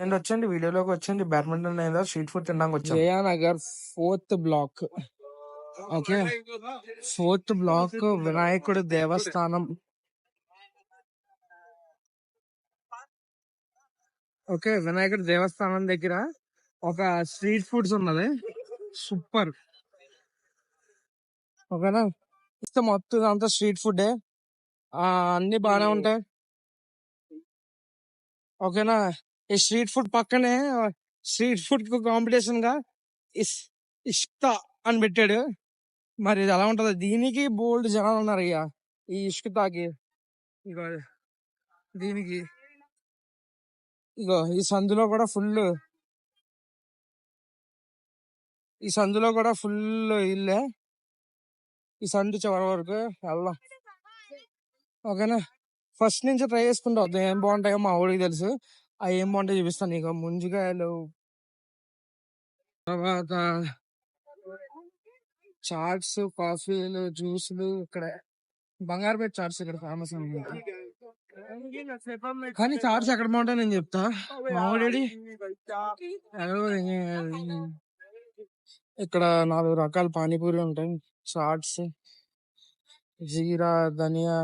And వచ్చండి వీడియోలోకి వచ్చండి. బ్యాడ్మింటన్ లేదా స్ట్రీట్ ఫుడ్ తినడానికి వచ్చాం. Jayanagar 4th black. Okay, 4th black వినాయకుడి దేవస్థానం. ఓకే, వినాయకుడి దేవస్థానం దగ్గర ఒక స్ట్రీట్ ఫుడ్స్ ఉన్నది, సూపర్. ఓకేనా, ఇస్తే మొత్తం అంతా స్ట్రీట్ ఫుడ్ అన్ని బాగానే ఉంటాయి. ఓకేనా, ఈ స్ట్రీట్ ఫుడ్ పక్కనే స్ట్రీట్ ఫుడ్ కు కాంపిటీషన్ గా ఇష్తా అని పెట్టాడు. మరి ఇది ఎలా ఉంటది? దీనికి బోల్డ్ జనాలు ఉన్నారు ఇక ఈ ఇష్కుతాకి. ఇగో దీనికి ఇగో ఈ సందులో కూడా ఫుల్ ఇల్లే. ఈ సందు చివరి వరకు వెళ్దాం. ఓకేనా, ఫస్ట్ నుంచి ట్రై చేసుకుంటా వద్దాం. ఏం బాగుంటాయో మా ఊడికి తెలుసు. అవి ఏం బాగుంటాయో చూపిస్తాను నీకు. ముంజికాయలు, తర్వాత చాట్స్, కాఫీలు, జ్యూసులు. ఇక్కడ బంగారుపేట చాట్స్ ఇక్కడ ఫేమస్ అనమాట. కానీ చాట్స్ ఎక్కడ బాగుంటాయి నేను చెప్తా. మామిడి ఇక్కడ 4 రకాల పానీపూరి ఉంటాయి. చాట్స్, జీరా, ధనియా,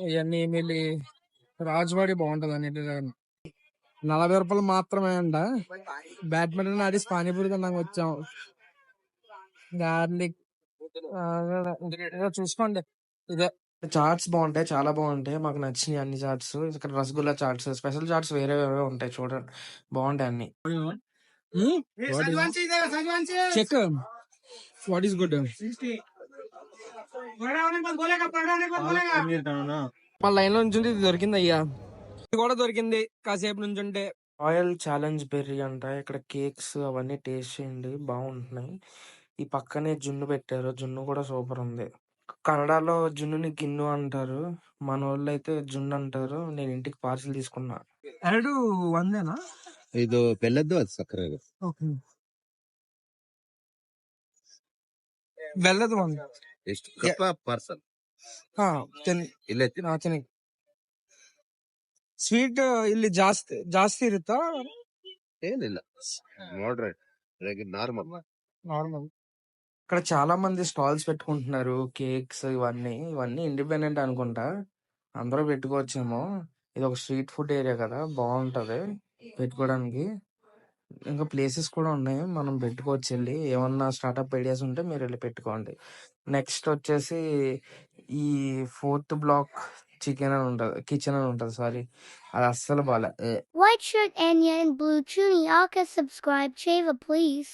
ఇవన్నీ మిల్లి రాజవాడి బాగుంటది అన్నిటి. 40 రూపాయలు మాత్రమే అంట. బ్యాడ్మింటన్ ఆడి పానీపూరి తిన్నాక వచ్చాం. గార్లిక్ చూసుకోండి. ఇదే చాట్స్ బాగుంటాయి, చాలా బాగుంటాయి. మాకు నచ్చినాయి అన్ని చాట్స్. ఇక్కడ రసగుల్లా చాట్స్, స్పెషల్ చాట్స్ వేరే వేరే ఉంటాయి. చూడండి, బాగుంటాయి అన్ని. Check what is good. మా లైన్ లో నుంచి ఇది దొరికింది అయ్యా, ఇది కూడా దొరికింది కాసేపు నుంచి ఉంటే. రాయల్ ఛాలెంజ్ బెర్రీ అంట. ఇక్కడ కేక్స్ అవన్నీ టేస్ట్ చేయండి, బాగుంటున్నాయి. ఈ పక్కనే జున్ను పెట్టారు, జున్ను కూడా సూపర్ ఉంది. కన్నడలో జున్నుని గిన్ను అంటారు, మన వాళ్ళు అయితే జున్ను అంటారు. నేను ఇంటికి పార్సిల్ తీసుకున్నా. ಎರಡು ಒಂದೇನಾ? ಇದು ಬೆಲ್ಲದ್ದು, ಅದು ಸಕ್ಕರೆ. ಓಕೆ, ಬೆಲ್ಲದ ಒಂದು ಎಷ್ಟು ಕಪ್ಪ ಪಾರ್ಸಲ್? ಹಾ ಇಲ್ಲೇ ತಿನ್ನಿ. ಸ್ವೀಟ್ ಇಲ್ಲಿ ಜಾಸ್ತಿ ಇರುತ್ತಾ? ಏನಿಲ್ಲ, ಮಾಡ್ರೇಟ್, ನಾರ್ಮಲ್. నార్మల్. ఇక్కడ చాలా మంది స్టాల్స్ పెట్టుకుంటున్నారు, కేక్స్ ఇవన్నీ ఇండిపెండెంట్ అనుకుంటా. అందరూ పెట్టుకోవచ్చేమో. ఇది ఒక స్ట్రీట్ ఫుడ్ ఏరియా కదా, బాగుంటది పెట్టుకోవడానికి. ఇంకా ప్లేసెస్ కూడా ఉన్నాయి, మనం పెట్టుకోవచ్చు. వెళ్ళి ఏమన్నా స్టార్ట్అప్ ఐడియాస్ ఉంటే మీరు వెళ్ళి పెట్టుకోండి. నెక్స్ట్ వచ్చేసి ఈ 4th బ్లాక్ కిచెన్ అని ఉంటది. సారీ, అది అస్సలు బాలే. White shirt Anya and blue Chuni Aka subscribe Chava please.